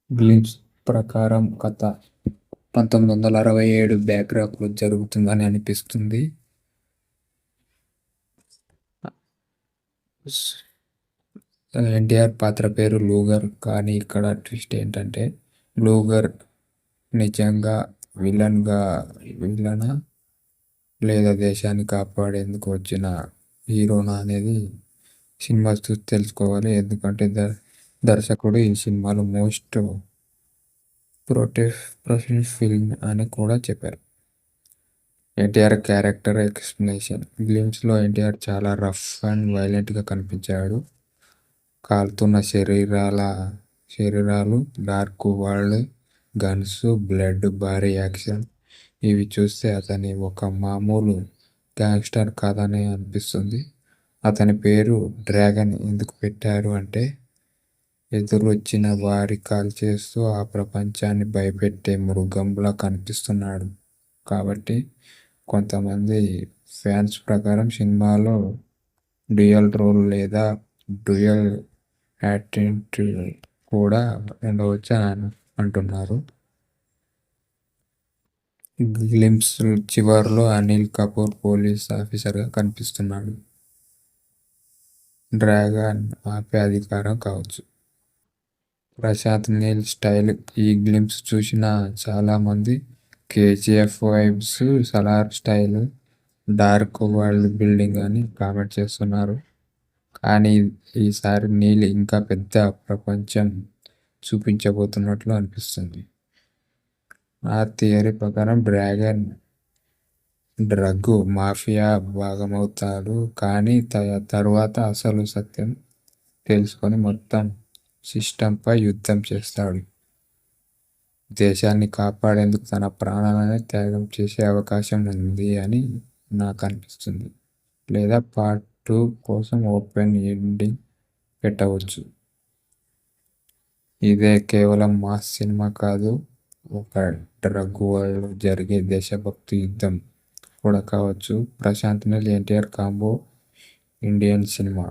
Glimpse ప్రకారం కథ 1967 బ్యాక్‌డ్రాప్‌లో జరుగుతుందని అనిపిస్తుంది. ఎన్టీఆర్ పాత్ర పేరు లూగర్. కానీ ఇక్కడ ట్విస్ట్ ఏంటంటే లూగర్ నిజంగా విలనా లేదా దేశాన్ని కాపాడేందుకు వచ్చిన హీరోనా అనేది సినిమా చూసి తెలుసుకోవాలి. ఎందుకంటే దర్శకుడు ఈ సినిమాలో మోస్ట్ ప్రొఫెషనల్ ఫిల్మ్ అని కూడా చెప్పారు. NTR character explanation. గ్లింప్స్లో ఎన్టీఆర్ చాలా రఫ్ అండ్ వైలెంట్గా కనిపించాడు. కాలుతున్న శరీరాలు, డార్క్ వరల్డ్, గన్స్, బ్లడ్, భారీ యాక్షన్ ఇవి చూస్తే అతని ఒక మామూలు గ్యాంగ్స్టర్ కాదని అనిపిస్తుంది. అతని పేరు డ్రాగన్ ఎందుకు పెట్టారు అంటే ఎదురొచ్చిన వారి కాల్చేస్తూ ఆ ప్రపంచాన్ని భయపెట్టే మృగంలా కనిపిస్తున్నాడు కాబట్టి. కొంతమంది ఫ్యాన్స్ ప్రకారం సినిమాలో డ్యూయల్ రోల్ లేదా డ్యూయల్ యాటిట్యూడ్ కూడా ఉండవచ్చు అని అంటున్నారు. గ్లింప్స్ చివర్లో అనిల్ కపూర్ పోలీస్ ఆఫీసర్గా కనిపిస్తున్నాడు. డ్రాగన్ ఆపే అధికారం కావచ్చు. ప్రశాంత్ నీల్ స్టైల్. ఈ గ్లింప్స్ చూసిన చాలామంది KGF vibes, Salaar style, dark world building అని కామెంట్ చేస్తున్నారు. కానీ ఈసారి నీల్ ఇంకా పెద్ద ప్రపంచం చూపించబోతున్నట్లు అనిపిస్తుంది. నా థియరీ ప్రకారం డ్రాగన్ డ్రగ్ మాఫియా భాగమవుతాడు. కానీ తరువాత అసలు సత్యం తెలుసుకొని మొత్తం సిస్టంపై యుద్ధం చేస్తాడు. దేశాన్ని కాపాడేందుకు తన ప్రాణాలను త్యాగం చేసే అవకాశం ఉంది అని నాకు అనిపిస్తుంది. లేదా పార్ట్ 2 కోసం ఓపెన్ ఎండింగ్ పెట్టవచ్చు. ఇదే కేవలం మాస్ సినిమా కాదు, ఒక డ్రగ్ వరల్డ్లో జరిగే దేశభక్తి యుద్ధం కూడా కావచ్చు. Prashanth Neel NTR combo Indian cinema.